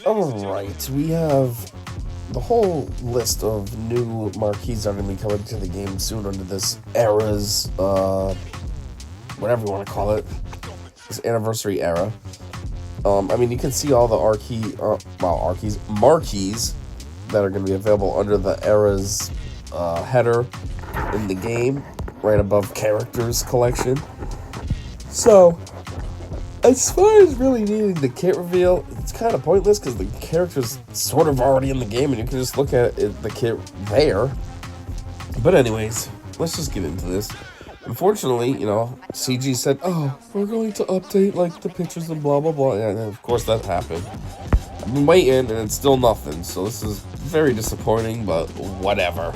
Alright, we have the whole list of new marquees that are going to be coming to the game soon under this era's, whatever you want to call it, this anniversary era. You can see all the marquees that are going to be available under the era's header in the game, right above characters collection. So, as far as really needing the kit reveal, it's kind of pointless because the character's sort of already in the game and you can just look at the kit there. But anyways, let's just get into this. Unfortunately, CG said, oh, we're going to update, the pictures and blah, blah, blah. Yeah, and of course that happened. I've been waiting, and it's still nothing. So this is very disappointing, but whatever.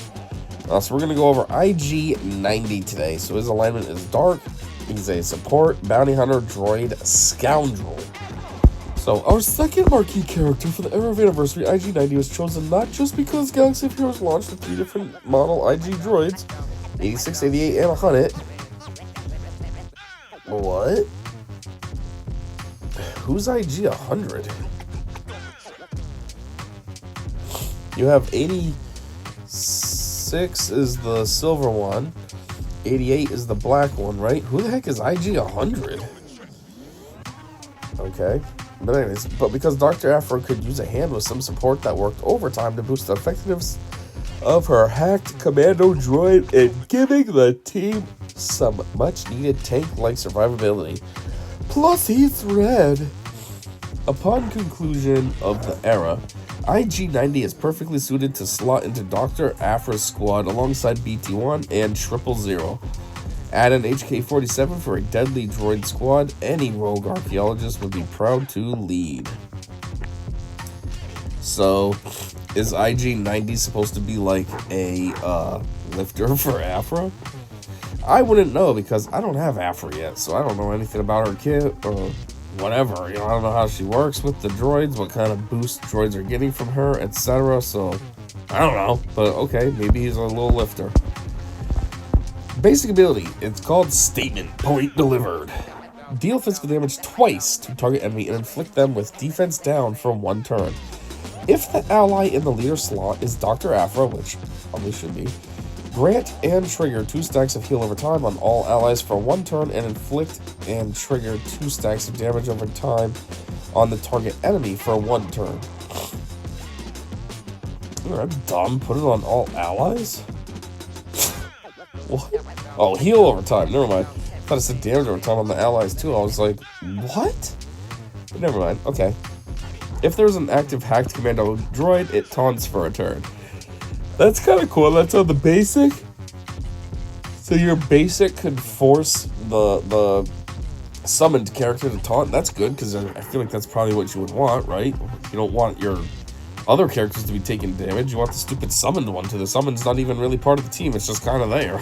So we're going to go over IG-90 today. So his alignment is dark. He's a support, bounty hunter, droid, scoundrel. So our second marquee character for the Era of Anniversary, IG-90, was chosen not just because Galaxy of Heroes launched with 3 different model IG droids, 86, 88, and 100. What? Who's IG-100? You have 86 is the silver one. 88 is the black one, right? Who the heck is IG-100? Okay. But anyways, because Dr. Afro could use a hand with some support that worked overtime to boost the effectiveness of her hacked commando droid and giving the team some much-needed tank-like survivability. Plus, he's red. Upon conclusion of the era, IG-90 is perfectly suited to slot into Dr. Afra's squad alongside BT-1 and 000. Add an HK-47 for a deadly droid squad. Any rogue archaeologist would be proud to lead. So, is IG-90 supposed to be like a lifter for Afra? I wouldn't know because I don't have Afra yet, so I don't know anything about her kit or whatever. I don't know how she works with the droids, what kind of boost droids are getting from her, etc. So, I don't know. But okay, maybe he's a little lifter. Basic ability, it's called Statement Point Delivered. Deal physical damage twice to target enemy and inflict them with defense down for 1 turn. If the ally in the leader slot is Dr. Afra, which probably should be, grant and trigger 2 stacks of heal over time on all allies for 1 turn and inflict and trigger 2 stacks of damage over time on the target enemy for 1 turn. Oh, that's dumb. Put it on all allies? What? Oh, heal over time. Never mind. I thought it said damage over time on the allies too. I was like, what? But never mind. Okay. If there's an active hacked commando droid, it taunts for a turn. That's kind of cool. That's on the basic. So your basic could force the summoned character to taunt. That's good because I feel like that's probably what you would want, right? You don't want your other characters to be taking damage. You want the stupid summoned one to. The summoned's not even really part of the team. It's just kind of there.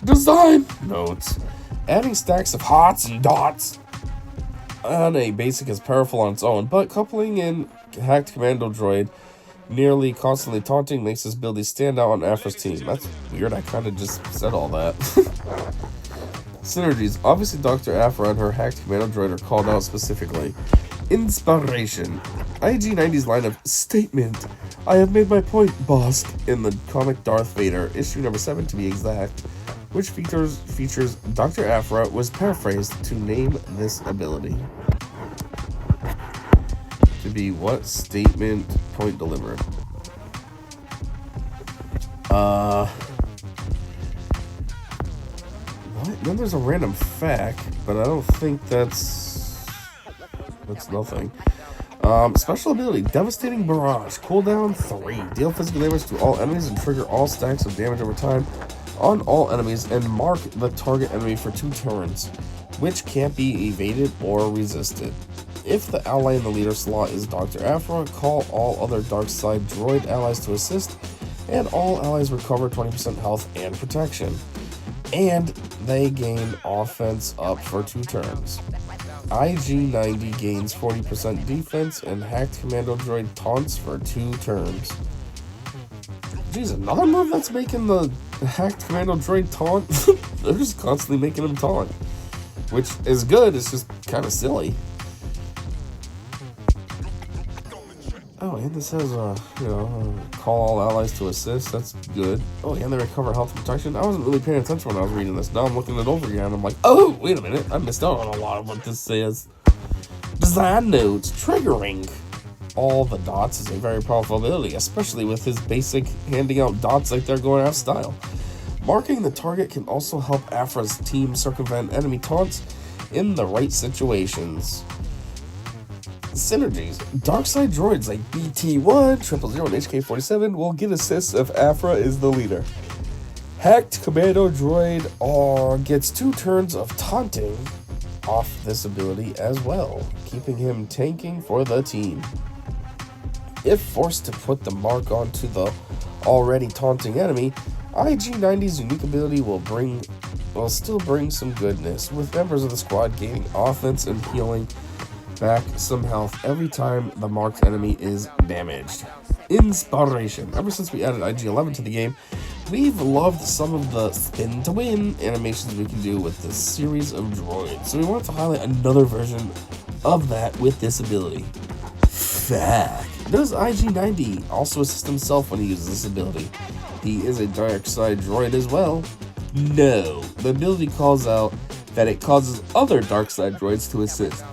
Design notes. Adding stacks of hots and dots on a basic is powerful on its own, but coupling in hacked commando droid nearly constantly taunting makes this ability stand out on Afra's team. That's weird. I kind of just said all that. Synergies. Obviously, Dr. Afra and her hacked commando droid are called out specifically. Inspiration. IG-90's line of statement, I have made my point, boss, in the comic Darth Vader, issue number 7 to be exact, which features Dr. Afra, was paraphrased to name this ability. To be what? Statement point delivered. What? Then there's a random fact, but I don't think that's nothing. Special ability, Devastating Barrage, cooldown 3. Deal physical damage to all enemies and trigger all stacks of damage over time on all enemies and mark the target enemy for 2 turns, which can't be evaded or resisted. If the ally in the leader slot is Dr. Afra, call all other dark side droid allies to assist, and all allies recover 20% health and protection. And they gain offense up for 2 turns. IG-90 gains 40% defense, and hacked commando droid taunts for 2 turns. Jeez, another move that's making the hacked commando droid taunt? They're just constantly making him taunt. Which is good, it's just kind of silly. Oh, and this has call all allies to assist. That's good. Oh, and they recover health and protection. I wasn't really paying attention when I was reading this. Now I'm looking it over again. I'm like, oh, wait a minute. I missed out on a lot of what this says. Design notes. Triggering all the dots is a very powerful ability, especially with his basic handing out dots like they're going out of style. Marking the target can also help Afra's team circumvent enemy taunts in the right situations. Synergies. Darkside droids like BT-1, 000, and HK-47 will get assists if Afra is the leader. Hacked Commando droid gets 2 turns of taunting off this ability as well, keeping him tanking for the team. If forced to put the mark onto the already taunting enemy, IG-90's unique ability will still bring some goodness, with members of the squad gaining offense and healing back some health every time the marked enemy is damaged. Inspiration. Ever since we added IG-11 to the game, we've loved some of the spin to win animations we can do with this series of droids, so we wanted to highlight another version of that with this ability. Fact. Does IG-90 also assist himself when he uses this ability? He is a dark side droid as well. No. The ability calls out that it causes other dark side droids to assist.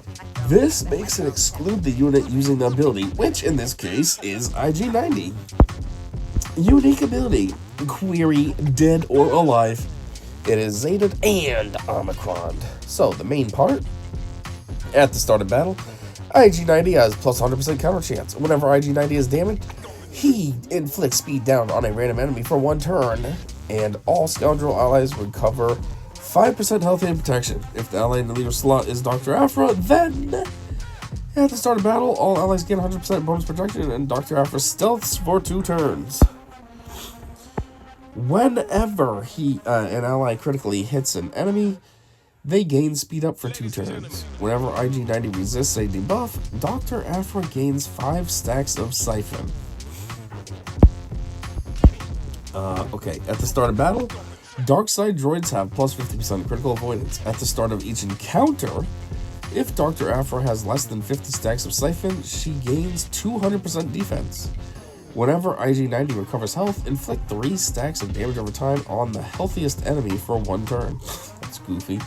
This makes it exclude the unit using the ability, which in this case is IG-90. Unique ability. Query, dead or alive. It is Zated and Omicron. So, the main part. At the start of battle, IG-90 has plus 100% counter chance. Whenever IG-90 is damaged, he inflicts speed down on a random enemy for 1 turn, and all scoundrel allies recover 5% health and protection. If the ally in the leader slot is Dr. Afra, then at the start of battle, all allies gain 100% bonus protection, and Dr. Afra stealths for 2 turns. Whenever an ally critically hits an enemy, they gain speed up for 2 turns. Whenever IG-90 resists a debuff, Dr. Afra gains 5 stacks of Siphon. Okay, at the start of battle, Darkside droids have plus 50% critical avoidance. At the start of each encounter, if Dr. Afra has less than 50 stacks of Siphon, she gains 200% defense. Whenever IG-90 recovers health, inflict 3 stacks of damage over time on the healthiest enemy for 1 turn. That's goofy.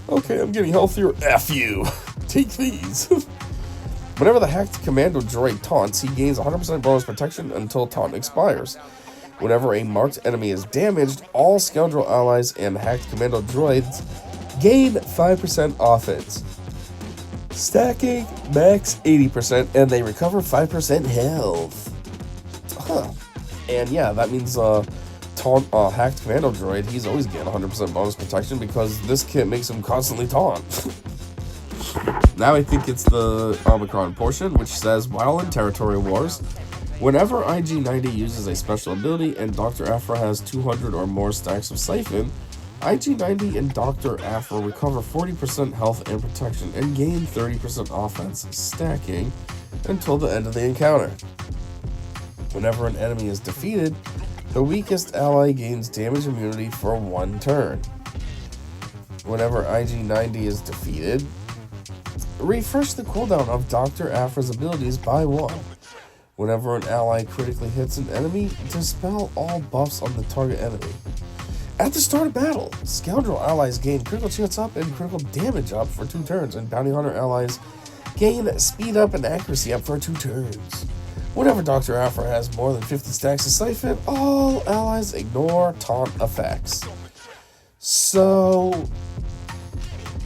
Okay, I'm getting healthier. F you. Take these. Whenever the hacked commando droid taunts, he gains 100% bonus protection until taunt expires. Whenever a marked enemy is damaged, all scoundrel allies and hacked commando droids gain 5% offense. Stacking max 80%, and they recover 5% health. Huh. And yeah, that means hacked commando droid, he's always getting 100% bonus protection because this kit makes him constantly taunt. Now I think it's the Omicron portion, which says, while in territory wars, whenever IG-90 uses a special ability and Dr. Afra has 200 or more stacks of Siphon, IG-90 and Dr. Afra recover 40% health and protection and gain 30% offense, stacking until the end of the encounter. Whenever an enemy is defeated, the weakest ally gains damage immunity for 1 turn. Whenever IG-90 is defeated, refresh the cooldown of Dr. Afra's abilities by 1. Whenever an ally critically hits an enemy, dispel all buffs on the target enemy. At the start of battle, scoundrel allies gain critical chance up and critical damage up for 2 turns, and bounty hunter allies gain speed up and accuracy up for 2 turns. Whenever Dr. Afra has more than 50 stacks of Siphon, all allies ignore taunt effects. So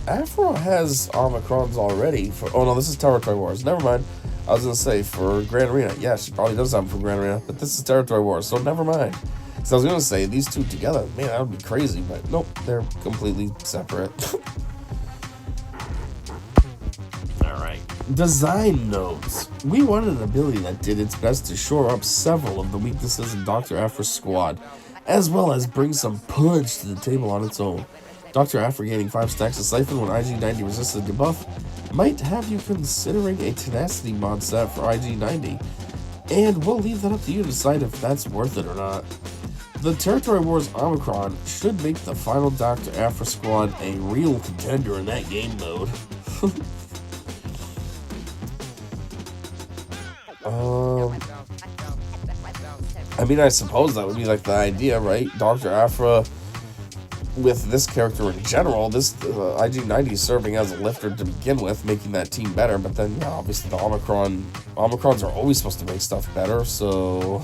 Afra has Omicrons already for... Oh no, this is Territory Wars. Never mind. I was going to say, for Grand Arena. Yeah, she probably does have them for Grand Arena, but this is Territory Wars, so never mind. So I was going to say, these two together, man, that would be crazy, but nope, they're completely separate. Alright. Design notes. We wanted an ability that did its best to shore up several of the weaknesses in Dr. Afra's squad, as well as bring some punch to the table on its own. Dr. Afra gaining 5 stacks of Siphon when IG-90 resists a debuff might have you considering a tenacity mod set for IG-90, and we'll leave that up to you to decide if that's worth it or not. The Territory Wars Omicron should make the final Dr. Afra squad a real contender in that game mode. I mean, I suppose that would be like the idea, right? Dr. Aphra, with this character in general, this IG-90 is serving as a lifter to begin with, making that team better. But then, yeah, obviously the Omicrons are always supposed to make stuff better, so...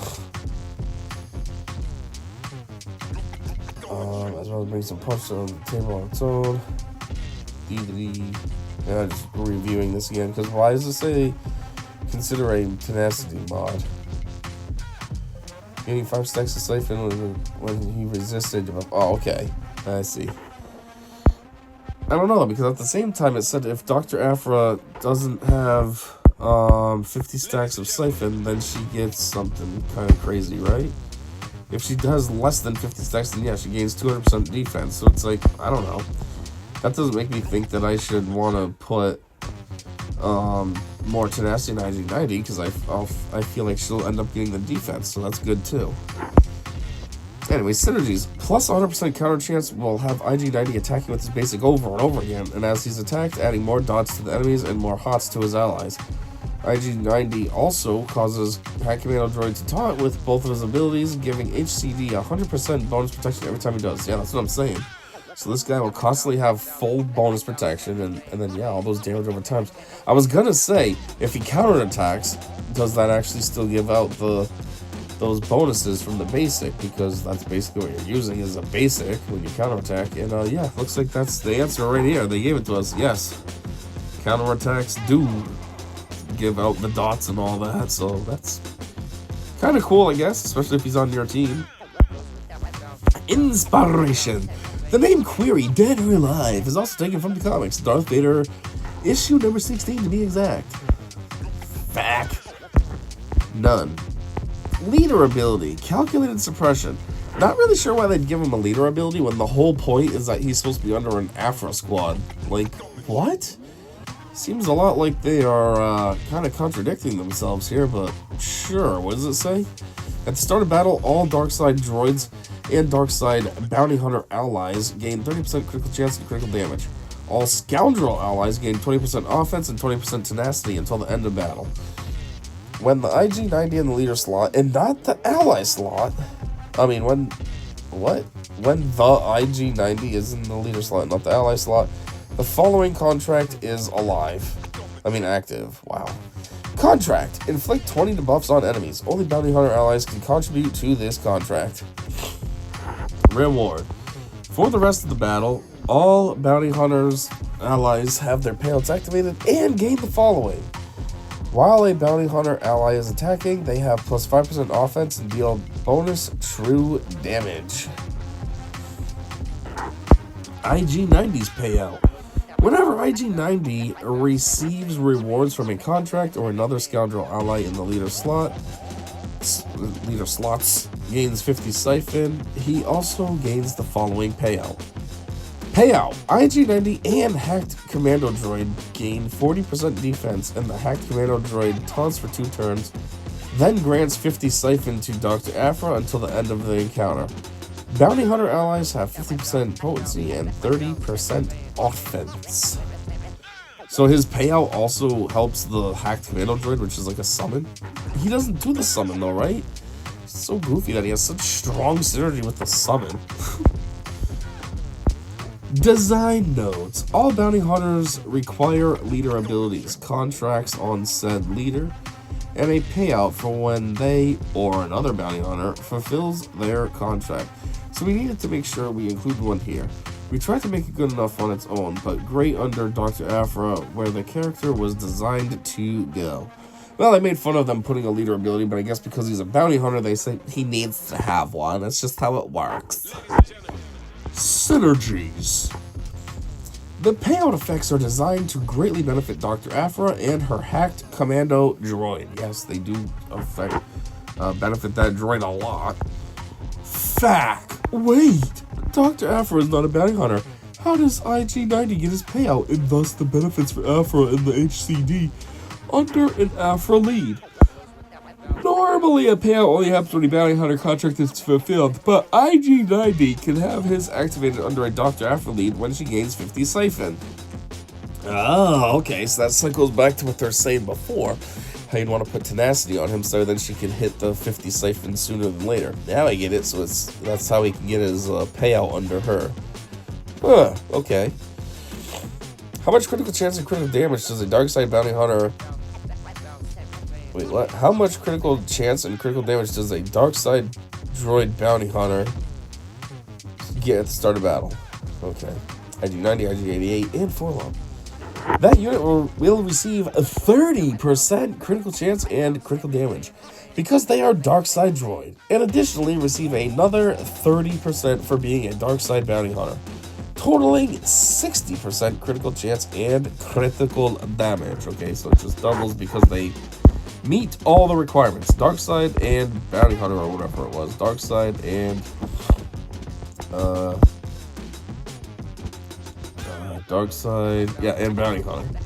as well as bring some punch on the table on its own. Yeah, just reviewing this again, because why does it say consider a tenacity mod? Gaining 5 stacks of siphon when he resisted. Oh, okay. I see. I don't know, because at the same time it said if Dr. Aphra doesn't have 50 stacks of siphon, then she gets something kind of crazy, right? If she does less than 50 stacks, then yeah, she gains 200% defense. So it's like, I don't know. That doesn't make me think that I should want to put more tenacity in IG-90, because I feel like she'll end up getting the defense, so that's good too. Anyway, synergies. Plus 100% counter chance will have IG-90 attacking with his basic over and over again, and as he's attacked, adding more dots to the enemies and more hots to his allies. IG-90 also causes Hack Commando Droid to taunt with both of his abilities, giving HCD 100% bonus protection every time he does. Yeah, that's what I'm saying. So this guy will constantly have full bonus protection, and then, yeah, all those damage over time. I was gonna say, if he counterattacks, does that actually still give out those bonuses from the basic? Because that's basically what you're using is a basic when you counterattack. And, yeah, looks like that's the answer right here. They gave it to us. Yes. Counterattacks do give out the dots and all that, so that's kind of cool, I guess, especially if he's on your team. Inspiration. The name Query, Dead or Alive, is also taken from the comics. Darth Vader, issue number 16 to be exact. Fact. None. Leader ability, Calculated Suppression. Not really sure why they'd give him a leader ability when the whole point is that he's supposed to be under an Aphra squad. Like, what? Seems a lot like they are kind of contradicting themselves here, but sure. What does it say? At the start of battle, all Darkside droids and Darkside Bounty Hunter allies gain 30% critical chance and critical damage. All Scoundrel allies gain 20% offense and 20% tenacity until the end of battle. When the IG-90 in the leader slot, and not the ally slot, when the IG-90 is in the leader slot, not the ally slot, the following contract is active. Wow. Contract. Inflict 20 debuffs on enemies. Only Bounty Hunter allies can contribute to this contract. Reward. For the rest of the battle, all Bounty Hunters allies have their payouts activated and gain the following. While a Bounty Hunter ally is attacking, they have plus 5% offense and deal bonus true damage. IG-90's payout. Whenever IG-90 receives rewards from a contract or another Scoundrel ally in the leader slots gains 50 siphon, he also gains the following payout. Payout. IG-90 and Hacked Commando Droid gain 40% defense, and the Hacked Commando Droid taunts for 2 turns, then grants 50 siphon to Dr. Aphra until the end of the encounter. Bounty Hunter allies have 50% potency and 30% offense. So his payout also helps the Hacked Commando Droid, which is like a summon. He doesn't do the summon though, right? It's so goofy that he has such strong synergy with the summon. Design notes. All bounty hunters require leader abilities, contracts on said leader, and a payout for when they or another bounty hunter fulfills their contract. So we needed to make sure we include one here. We tried to make it good enough on its own, but great under Dr. Aphra, where the character was designed to go. Well, I made fun of them putting a leader ability, but I guess because he's a bounty hunter, they say he needs to have one. That's just how it works. Synergies. The payout effects are designed to greatly benefit Dr. Aphra and her Hacked Commando Droid. Yes, they do benefit that droid a lot. Fact. Wait, Dr. Aphra is not a bounty hunter. How does IG-90 get his payout and thus the benefits for Aphra and the HCD under an Aphra lead? Normally, a payout only happens when a bounty hunter contract is fulfilled, but IG-90 can have his activated under a Dr. Aphra lead when she gains 50 siphon. Oh, okay, so that goes back to what they're saying before. How you'd want to put tenacity on him so then she can hit the 50 siphon sooner than later. Now I get it, so that's how he can get his payout under her. Huh, okay. How much critical chance and critical damage does a dark side bounty hunter... Wait, what? How much critical chance and critical damage does a dark side droid bounty hunter get at the start of battle? Okay. IG-90, IG-88, and 4-lump. That unit will receive a 30% critical chance and critical damage because they are dark side droid, and additionally receive another 30% for being a dark side bounty hunter, totaling 60% critical chance and critical damage. Okay, so it just doubles because they meet all the requirements. Dark side and bounty hunter, or whatever it was. Dark side and dark side, yeah, and bounty hunter.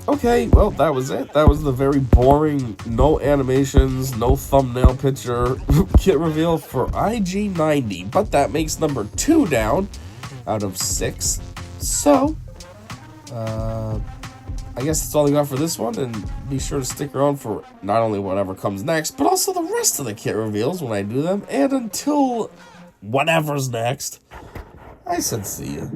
Okay, well, that was it. That was the very boring, no animations, no thumbnail picture kit reveal for IG-90. But that makes number 2 down out of 6. So, I guess that's all I got for this one. And be sure to stick around for not only whatever comes next, but also the rest of the kit reveals when I do them. And until whatever's next, I said see ya.